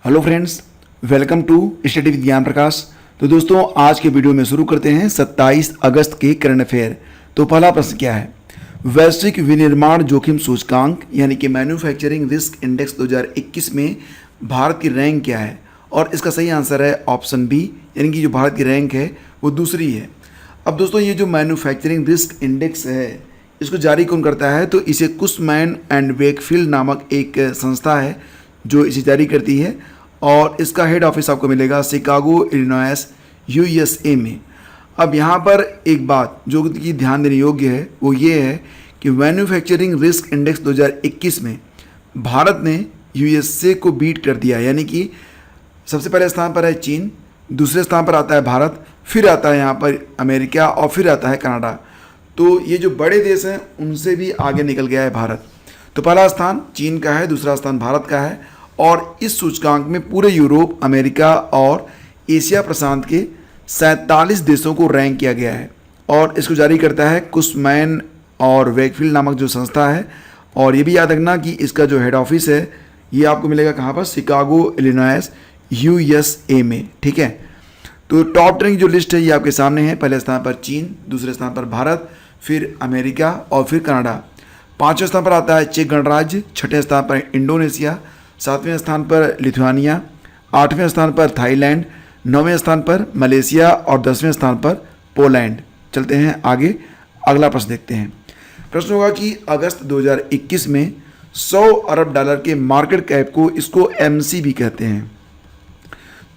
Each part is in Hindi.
Hello friends, welcome to study with Gyan Prakash. तो दोस्तों, आज के वीडियो में शुरू करते हैं 27 अगस्त के करंट अफेयर। तो पहला प्रश्न क्या है? वैश्विक विनिर्माण जोखिम सूचकांक यानी कि मैन्युफैक्चरिंग रिस्क इंडेक्स 2021 में भारत की रैंक क्या है? और इसका सही आंसर है ऑप्शन बी, यानी कि जो भारत की रैंक है वो दूसरी है। अब दोस्तों, ये जो मैन्युफैक्चरिंग रिस्क इंडेक्स है इसको जारी कौन करता है? तो इसे कुशमैन एंड वेकफील्ड नामक एक संस्था है जो इसे जारी करती है, और इसका हेड ऑफिस आपको मिलेगा शिकागो, इलिनॉयस, यूएसए में। अब यहाँ पर एक बात जो कि ध्यान देने योग्य है वो ये है कि मैन्युफैक्चरिंग रिस्क इंडेक्स 2021 में भारत ने यूएसए को बीट कर दिया, यानी कि सबसे पहले स्थान पर है चीन, दूसरे स्थान पर आता है भारत, फिर आता है यहाँ पर अमेरिका और फिर आता है कनाडा। तो ये जो बड़े देश हैं उनसे भी आगे निकल गया है भारत। तो पहला स्थान चीन का है, दूसरा स्थान भारत का है, और इस सूचकांक में पूरे यूरोप, अमेरिका और एशिया प्रशांत के 47 देशों को रैंक किया गया है, और इसको जारी करता है कुशमैन और वेकफील्ड नामक जो संस्था है। और ये भी याद रखना कि इसका जो हेड ऑफिस है ये आपको मिलेगा कहाँ पर? शिकागो, इलिनॉयस, यूएसए में। ठीक है, तो टॉप 10 की जो लिस्ट है ये आपके सामने है। पहले स्थान पर चीन, दूसरे स्थान पर भारत, फिर अमेरिका और फिर कनाडा। पाँचवें स्थान पर आता है चेक गणराज्य, छठे स्थान पर इंडोनेशिया, सातवें स्थान पर लिथुआनिया, आठवें स्थान पर थाईलैंड, नौवें स्थान पर मलेशिया और 10वें स्थान पर पोलैंड। चलते हैं आगे, अगला प्रश्न देखते हैं। प्रश्न होगा कि अगस्त 2021 में 100 अरब डॉलर के मार्केट कैप को इसको एमसीबी कहते हैं।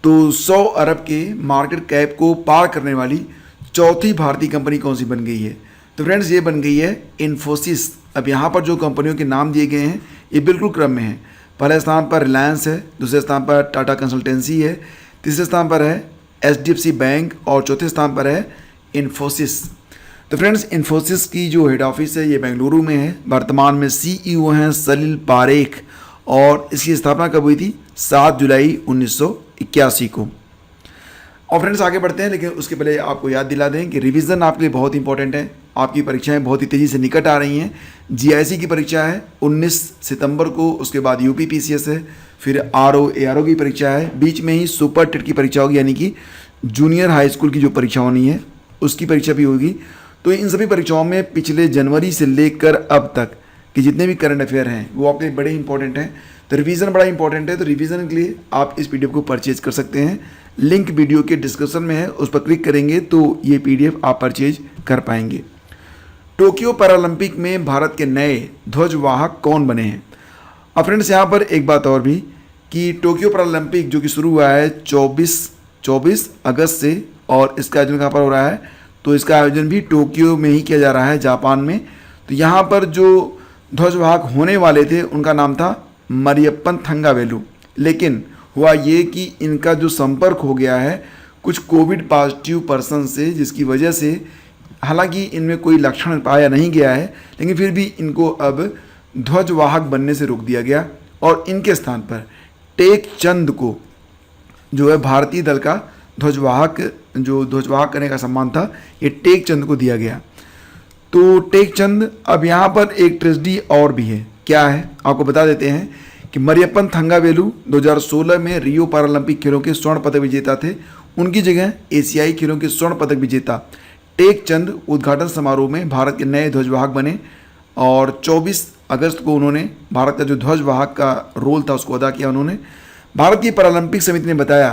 तो 100 अरब के मार्केट कैप को पार करने वाली चौथी भारतीय कंपनी कौन सी बन गई है? तो फ्रेंड्स, ये बन गई है इन्फोसिस। अब यहाँ पर जो कंपनियों के नाम दिए गए हैं ये बिल्कुल क्रम में है। पहले स्थान पर रिलायंस है, दूसरे स्थान पर टाटा कंसल्टेंसी है, तीसरे स्थान पर है एचडीएफसी बैंक और चौथे स्थान पर है इन्फोसिस। तो फ्रेंड्स, इन्फोसिस की जो हेड ऑफिस है ये बेंगलुरु में है। वर्तमान में सीईओ हैं सलिल पारेख, और इसकी स्थापना कब हुई थी? 7 जुलाई 1981 को। और फ्रेंड्स, आगे बढ़ते हैं, लेकिन उसके पहले आपको याद दिला दें कि रिवीजन आपके लिए बहुत इंपॉर्टेंट है। आपकी परीक्षाएं बहुत ही तेज़ी से निकट आ रही हैं। जीआईसी की परीक्षा है 19 सितंबर को, उसके बाद यूपीपीसीएस है, फिर आरओ एआरओ की परीक्षा है, बीच में ही सुपर टेट की परीक्षा होगी, यानी कि जूनियर हाई स्कूल की जो परीक्षा होनी है उसकी परीक्षा भी होगी। तो इन सभी परीक्षाओं में पिछले जनवरी से लेकर अब तक कि जितने भी करंट अफेयर हैं वो आपके लिए बड़े इंपॉर्टेंट हैं। तो रिवीजन बड़ा इंपॉर्टेंट है। तो रिवीजन के लिए आप इस पीडीएफ को परचेज कर सकते हैं। लिंक वीडियो के डिस्क्रिप्शन में है, उस पर क्लिक करेंगे तो ये पीडीएफ आप परचेज कर पाएंगे। टोक्यो पैरालंपिक में भारत के नए ध्वजवाहक कौन बने हैं? अब फ्रेंड्स, यहाँ पर एक बात और भी कि टोक्यो पैरालंपिक जो कि शुरू हुआ है 24 अगस्त से, और इसका आयोजन कहाँ पर हो रहा है? तो इसका आयोजन भी टोक्यो में ही किया जा रहा है, जापान में। तो यहाँ पर जो ध्वजवाहक होने वाले थे उनका नाम था मरियप्पन थंगावेलु, लेकिन हुआ ये कि इनका जो संपर्क हो गया है कुछ कोविड पॉजिटिव पर्सन से, जिसकी वजह से हालांकि इनमें कोई लक्षण पाया नहीं गया है, लेकिन फिर भी इनको अब ध्वजवाहक बनने से रोक दिया गया, और इनके स्थान पर टेक चंद को जो है भारतीय दल का ध्वजवाहक करने का सम्मान था, ये टेक चंद को दिया गया। तो टेक चंद, अब यहाँ पर एक ट्रेजेडी और भी है। क्या है आपको बता देते हैं कि मरियप्पन थंगावेलु 2016 में रियो पैरालंपिक खेलों के स्वर्ण पदक विजेता थे। उनकी जगह एशियाई खेलों के स्वर्ण पदक विजेता टेक चंद उद्घाटन समारोह में भारत के नए ध्वजवाहक बने, और 24 अगस्त को उन्होंने भारत का जो ध्वजवाहक का रोल था उसको अदा किया उन्होंने। भारतीय पैरालंपिक समिति ने बताया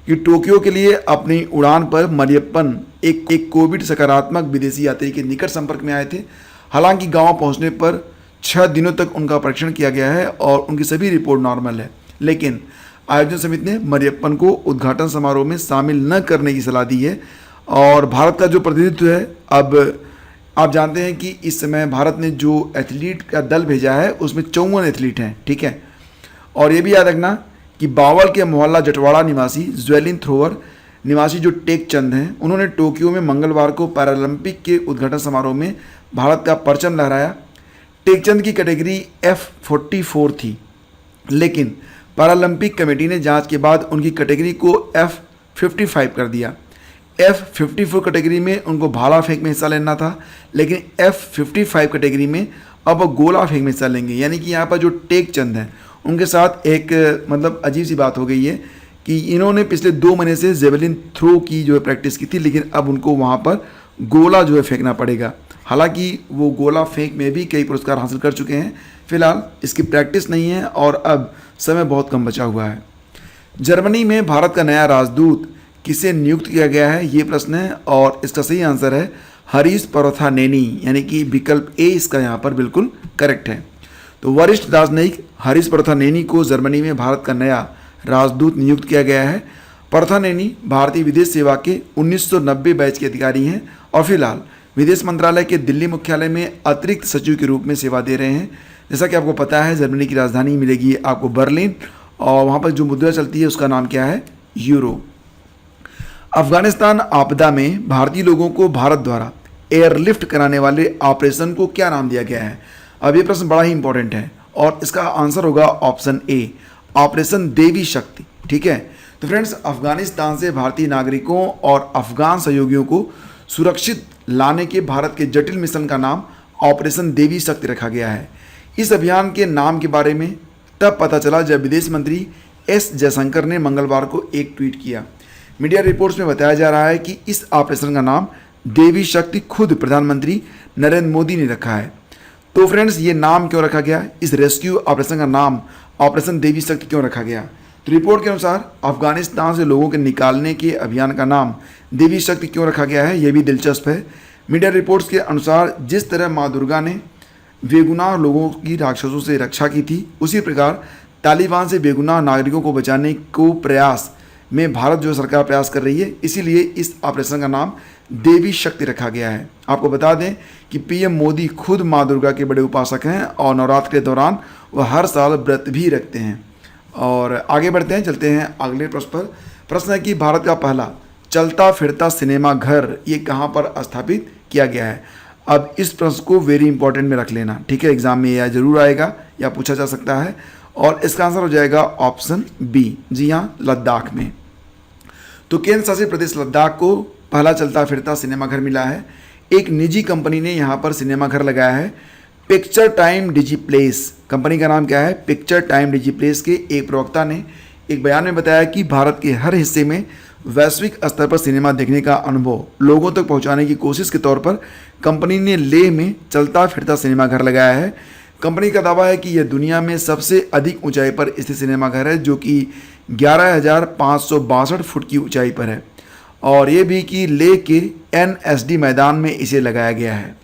कि टोक्यो के लिए अपनी उड़ान पर मरियप्पन एक कोविड सकारात्मक विदेशी यात्री के निकट संपर्क में आए थे। हालांकि गांव पहुंचने पर 6 दिनों तक उनका परीक्षण किया गया है और उनकी सभी रिपोर्ट नॉर्मल है, लेकिन आयोजन समिति ने मरियप्पन को उद्घाटन समारोह में शामिल न करने की सलाह दी है। और भारत का जो प्रतिनिधित्व है, अब आप जानते हैं कि इस समय भारत ने जो एथलीट का दल भेजा है उसमें 54 एथलीट हैं। ठीक है, और ये भी याद रखना कि बावल के मोहल्ला जटवाड़ा निवासी ज्वेलिन थ्रोअर निवासी जो टेक चंद हैं, उन्होंने टोक्यो में मंगलवार को पैरालंपिक के उद्घाटन समारोह में भारत का परचम लहराया। टेकचंद की कैटेगरी F44 थी, लेकिन पैरालंपिक कमेटी ने जांच के बाद उनकी कैटेगरी को F55 कर दिया। F54 कैटेगरी में उनको भाला फेंक में हिस्सा लेना था, लेकिन F55 कैटेगरी में अब वो गोला फेंक में हिस्सा लेंगे। यानी कि यहाँ पर जो टेक चंद हैं उनके साथ एक मतलब अजीब सी बात हो गई है कि इन्होंने पिछले 2 महीने से जेवलिन थ्रो की जो है प्रैक्टिस की थी, लेकिन अब उनको वहाँ पर गोला जो है फेंकना पड़ेगा। हालांकि वो गोला फेंक में भी कई पुरस्कार हासिल कर चुके हैं, फिलहाल इसकी प्रैक्टिस नहीं है और अब समय बहुत कम बचा हुआ है। जर्मनी में भारत का नया राजदूत किसे नियुक्त किया गया है, ये प्रश्न है और इसका सही आंसर है हरीश परथानेनी, यानी कि विकल्प ए इसका यहाँ पर बिल्कुल करेक्ट है। तो वरिष्ठ राजनयिक हरीश परथानेनी को जर्मनी में भारत का नया राजदूत नियुक्त किया गया है। परथानेनी भारतीय विदेश सेवा के 1990 बैच के अधिकारी हैं और फिलहाल विदेश मंत्रालय के दिल्ली मुख्यालय में अतिरिक्त सचिव के रूप में सेवा दे रहे हैं। जैसा कि आपको पता है जर्मनी की राजधानी मिलेगी आपको बर्लिन और वहाँ पर जो मुद्रा चलती है उसका नाम क्या है, यूरो। अफगानिस्तान आपदा में भारतीय लोगों को भारत द्वारा एयरलिफ्ट कराने वाले ऑपरेशन को क्या नाम दिया गया है। अब ये प्रश्न बड़ा ही इंपॉर्टेंट है और इसका आंसर होगा ऑप्शन ए, ऑपरेशन देवी शक्ति। ठीक है, तो फ्रेंड्स अफगानिस्तान से भारतीय नागरिकों और अफगान सहयोगियों को सुरक्षित लाने के भारत के जटिल मिशन का नाम ऑपरेशन देवी शक्ति रखा गया है। इस अभियान के नाम के बारे में तब पता चला जब विदेश मंत्री एस जयशंकर ने मंगलवार को एक ट्वीट किया। मीडिया रिपोर्ट्स में बताया जा रहा है कि इस ऑपरेशन का नाम देवी शक्ति खुद प्रधानमंत्री नरेंद्र मोदी ने रखा है। तो फ्रेंड्स ये नाम क्यों रखा गया, इस रेस्क्यू ऑपरेशन का नाम ऑपरेशन देवी शक्ति क्यों रखा गया? तो रिपोर्ट के अनुसार अफगानिस्तान से लोगों के निकालने के अभियान का नाम देवी शक्ति क्यों रखा गया है, यह भी दिलचस्प है। मीडिया रिपोर्ट्स के अनुसार जिस तरह माँ दुर्गा ने बेगुनाह लोगों की राक्षसों से रक्षा की थी, उसी प्रकार तालिबान से बेगुनाह नागरिकों को बचाने को प्रयास में भारत जो सरकार प्रयास कर रही है, इसीलिए इस ऑपरेशन का नाम देवी शक्ति रखा गया है। आपको बता दें कि पीएम मोदी खुद माँ दुर्गा के बड़े उपासक हैं और नवरात्र के दौरान वह हर साल व्रत भी रखते हैं। और आगे बढ़ते हैं, चलते हैं अगले प्रश्न पर। प्रश्न है कि भारत का पहला चलता फिरता सिनेमा घर ये कहाँ पर स्थापित किया गया है। अब इस प्रश्न को वेरी इंपॉर्टेंट में रख लेना, ठीक है, एग्जाम में यह जरूर आएगा या पूछा जा सकता है और इसका आंसर हो जाएगा ऑप्शन बी, जी हाँ, लद्दाख में। तो केंद्र शासित प्रदेश लद्दाख को पहला चलता फिरता सिनेमा घर मिला है। एक निजी कंपनी ने यहाँ पर सिनेमा घर लगाया है। पिक्चर टाइम डिजिप्लेस कंपनी का नाम क्या है? पिक्चर टाइम डिजिप्लेस के एक प्रवक्ता ने एक बयान में बताया कि भारत के हर हिस्से में वैश्विक स्तर पर सिनेमा देखने का अनुभव लोगों तक पहुंचाने की कोशिश के तौर पर कंपनी ने लेह में चलता फिरता सिनेमा घर लगाया है। कंपनी का दावा है कि यह दुनिया में सबसे अधिक ऊंचाई पर स्थित सिनेमा घर है, जो कि 11,562 फुट की ऊंचाई पर है और ये भी कि लेह के NSD मैदान में इसे लगाया गया है।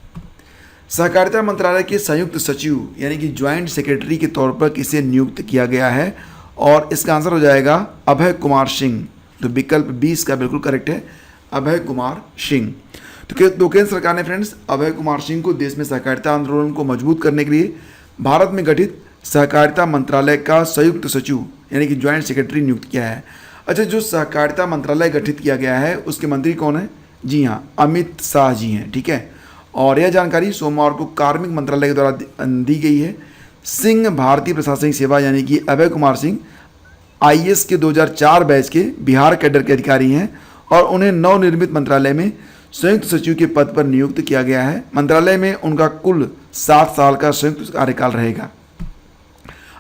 सहकारिता मंत्रालय के संयुक्त सचिव यानी कि ज्वाइंट सेक्रेटरी के तौर पर किसे नियुक्त किया गया है और इसका आंसर हो जाएगा अभय कुमार सिंह। तो विकल्प 20 का बिल्कुल करेक्ट है, अभय कुमार सिंह। तो केंद्र सरकार ने फ्रेंड्स अभय कुमार सिंह को देश में सहकारिता आंदोलन को मजबूत करने के लिए भारत में गठित सहकारिता मंत्रालय का संयुक्त सचिव यानी कि ज्वाइंट सेक्रेटरी नियुक्त किया है। अच्छा, जो सहकारिता मंत्रालय गठित किया गया है उसके मंत्री कौन है? जी हाँ, अमित शाह जी हैं, ठीक है। और यह जानकारी सोमवार को कार्मिक मंत्रालय के द्वारा दी गई है। सिंह भारतीय प्रशासनिक सेवा यानी कि अभय कुमार सिंह IAS के 2004 बैच के बिहार कैडर के अधिकारी हैं और उन्हें नवनिर्मित मंत्रालय में संयुक्त सचिव के पद पर नियुक्त किया गया है। मंत्रालय में उनका कुल 7 साल का संयुक्त कार्यकाल रहेगा।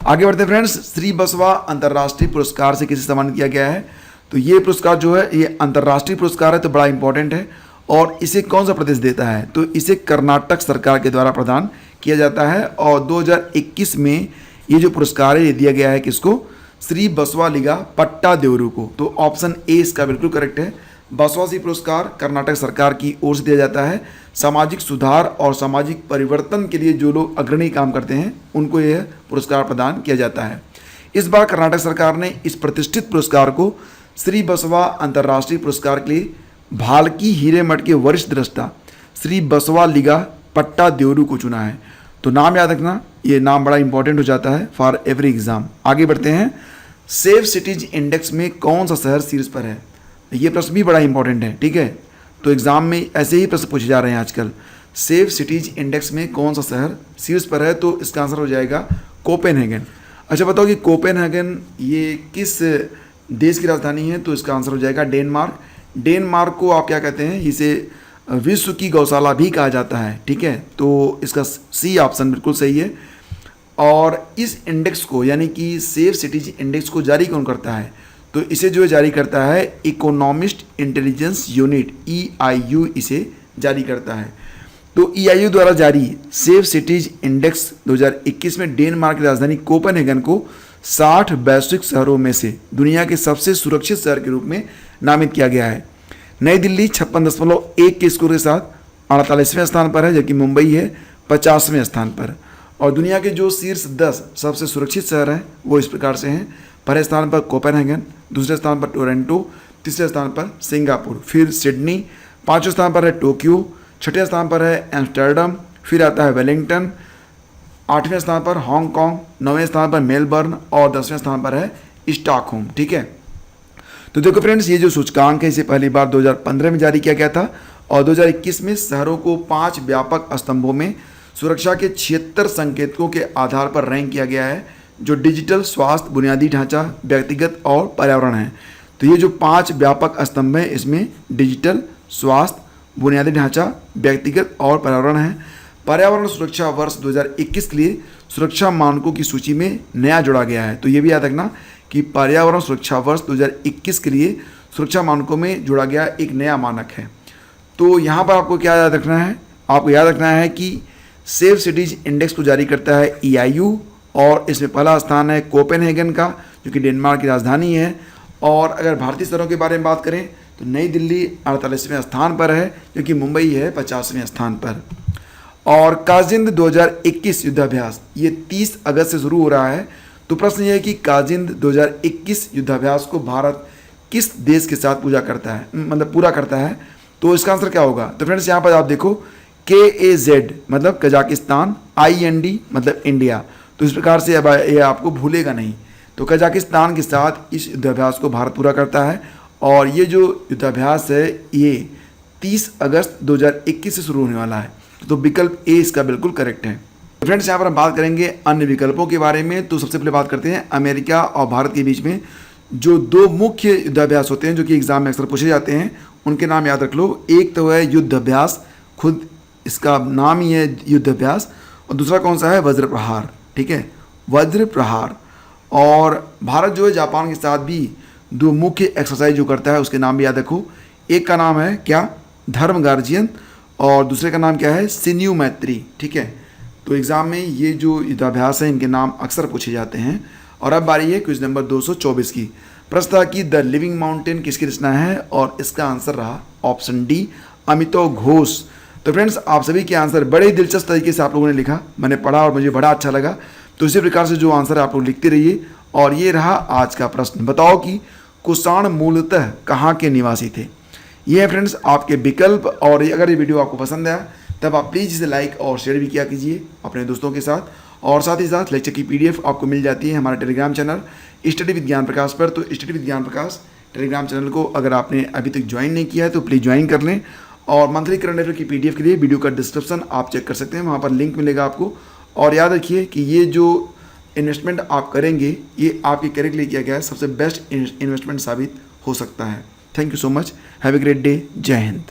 आगे बढ़ते हैं फ्रेंड्स, श्री बसवा अंतर्राष्ट्रीय पुरस्कार से किसे सम्मानित किया गया है? तो ये पुरस्कार जो है ये अंतर्राष्ट्रीय पुरस्कार है, तो बड़ा इंपॉर्टेंट है। और इसे कौन सा प्रदेश देता है? तो इसे कर्नाटक सरकार के द्वारा प्रदान किया जाता है और 2021 में ये जो पुरस्कार है ये दिया गया है किसको? श्री बसवालिगा पट्टादेवरू को। तो ऑप्शन ए इसका बिल्कुल करेक्ट है। बसवासी पुरस्कार कर्नाटक सरकार की ओर से दिया जाता है। सामाजिक सुधार और सामाजिक परिवर्तन के लिए जो लोग अग्रणी काम करते हैं उनको यह पुरस्कार प्रदान किया जाता है। इस बार कर्नाटक सरकार ने इस प्रतिष्ठित पुरस्कार को श्री बसवा अंतर्राष्ट्रीय पुरस्कार के लिए भालकी हिरेमठ के वरिष्ठ दृष्टा श्री बसवालिगा पट्टादेवरू को चुना है। तो नाम याद रखना, ये नाम बड़ा इंपॉर्टेंट हो जाता है फॉर एवरी एग्जाम। आगे बढ़ते हैं, सेफ सिटीज इंडेक्स में कौन सा शहर शीर्ष पर है? ये प्रश्न भी बड़ा इंपॉर्टेंट है, ठीक है। तो एग्जाम में ऐसे ही प्रश्न पूछे जा रहे हैं आजकल। सेफ सिटीज इंडेक्स में कौन सा शहर शीर्ष पर है? तो इसका आंसर हो जाएगा कोपेनहेगन। अच्छा बताओ कि कोपेनहेगन ये किस देश की राजधानी है? तो इसका आंसर हो जाएगा डेनमार्क। डेनमार्क को आप क्या कहते हैं? इसे विश्व की गौशाला भी कहा जाता है, ठीक है। तो इसका सी ऑप्शन बिल्कुल सही है। और इस इंडेक्स को यानी कि सेफ सिटीज इंडेक्स को जारी कौन करता है? तो इसे जो जारी करता है इकोनॉमिस्ट इंटेलिजेंस यूनिट EIU इसे जारी करता है। तो EIU द्वारा जारी सेफ सिटीज इंडेक्स 2021 में डेनमार्क की राजधानी कोपेनहेगन को 60 वैश्विक शहरों में से दुनिया के सबसे सुरक्षित शहर के रूप में नामित किया गया है। नई दिल्ली 56.1 के स्कोर के साथ 48वें स्थान पर है, जबकि मुंबई है 50वें स्थान पर। और दुनिया के जो शीर्ष 10 सबसे सुरक्षित शहर हैं वो इस प्रकार से हैं। पहले स्थान पर कोपेनहेगन, दूसरे स्थान पर टोरंटो, तीसरे स्थान पर सिंगापुर, फिर सिडनी, पाँचवें स्थान पर है टोक्यो, छठे स्थान पर है एम्स्टर्डम, फिर आता है वेलिंगटन, आठवें स्थान पर हांगकांग, नौवें स्थान पर मेलबर्न और 10वें स्थान पर है स्टॉकहोम। ठीक है, तो देखो फ्रेंड्स, ये जो सूचकांक है इसे पहली बार 2015 में जारी किया गया था और 2021 में शहरों को 5 व्यापक स्तंभों में सुरक्षा के 76 संकेतकों के आधार पर रैंक किया गया है, जो डिजिटल, स्वास्थ्य, बुनियादी ढांचा, व्यक्तिगत और पर्यावरण है। तो ये जो 5 व्यापक स्तंभ है इसमें डिजिटल, स्वास्थ्य, बुनियादी ढांचा, व्यक्तिगत और पर्यावरण है। पर्यावरण सुरक्षा वर्ष 2021 के लिए सुरक्षा मानकों की सूची में नया जोड़ा गया है। तो ये भी याद रखना कि पर्यावरण सुरक्षा वर्ष 2021 के लिए सुरक्षा मानकों में जोड़ा गया एक नया मानक है। तो यहाँ पर आपको क्या याद रखना है? आपको याद रखना है कि सेफ सिटीज इंडेक्स को जारी करता है EIU और इसमें पहला स्थान है कोपेनहेगन का, जो कि डेनमार्क की राजधानी है। और अगर भारतीय शहरों के बारे में बात करें तो नई दिल्ली 48वें स्थान पर है, जो कि मुंबई है 50वें स्थान पर। और काजिंद 2021 युद्धाभ्यास ये 30 अगस्त से शुरू हो रहा है। तो प्रश्न ये है कि काजिंद 2021 युद्धाभ्यास को भारत किस देश के साथ पूरा करता है? तो इसका आंसर क्या होगा? तो फ्रेंड्स यहाँ पर आप देखो KAZ मतलब कजाकिस्तान, IND मतलब इंडिया। तो इस प्रकार से अब ये आपको भूलेगा नहीं। तो कजाकिस्तान के साथ इस युद्धाभ्यास को भारत पूरा करता है और ये जो युद्धाभ्यास है ये 30 अगस्त 2021 से शुरू होने वाला है। तो विकल्प A इसका बिल्कुल करेक्ट है। फ्रेंड्स यहाँ पर हम बात करेंगे अन्य विकल्पों के बारे में। तो सबसे पहले बात करते हैं अमेरिका और भारत के बीच में जो 2 मुख्य युद्धाभ्यास होते हैं जो कि एग्जाम में अक्सर पूछे जाते हैं, उनके नाम याद रख लो। एक तो है युद्धाभ्यास, खुद इसका नाम ही है युद्धाभ्यास, और दूसरा कौन सा है? वज्र प्रहार। ठीक है, वज्र प्रहार। और भारत जो है जापान के साथ भी 2 मुख्य एक्सरसाइज जो करता है उसके नाम भी याद रखो। एक का नाम है क्या? धर्म गार्जियन, और दूसरे का नाम क्या है? सिन्यू मैत्री। ठीक है, तो एग्ज़ाम में ये जो युद्धाभ्यास है इनके नाम अक्सर पूछे जाते हैं। और अब बारी है क्विज नंबर 224 की। प्रश्न था कि द लिविंग माउंटेन किसकी रचना है? और इसका आंसर रहा ऑप्शन डी, अमिताभ घोष। तो फ्रेंड्स आप सभी के आंसर बड़े ही दिलचस्प तरीके से आप लोगों ने लिखा, मैंने पढ़ा और मुझे बड़ा अच्छा लगा। तो इसी प्रकार से जो आंसर आप लोग लिखते रहिए। और ये रहा आज का प्रश्न, बताओ कि कुषाण मूलतः कहाँ के निवासी थे? ये है फ्रेंड्स आपके विकल्प। और अगर ये वीडियो आपको पसंद आया तब आप प्लीज़ इसे लाइक और शेयर भी किया कीजिए अपने दोस्तों के साथ। और साथ ही साथ लेक्चर की PDF आपको मिल जाती है हमारे Telegram channel study with Gyan प्रकाश पर। तो study with Gyan Prakash Telegram channel को अगर आपने अभी तक ज्वाइन नहीं किया है तो प्लीज़ ज्वाइन कर लें। और मंथली करंट अफेयर की PDF के लिए वीडियो का डिस्क्रिप्शन आप चेक कर सकते हैं, वहाँ पर लिंक मिलेगा आपको। और याद रखिए कि ये जो इन्वेस्टमेंट आप करेंगे ये आपके करियर के लिए किया गया है सबसे बेस्ट इन्वेस्टमेंट साबित हो सकता है। Thank you so much, have a great day, जय हिंद।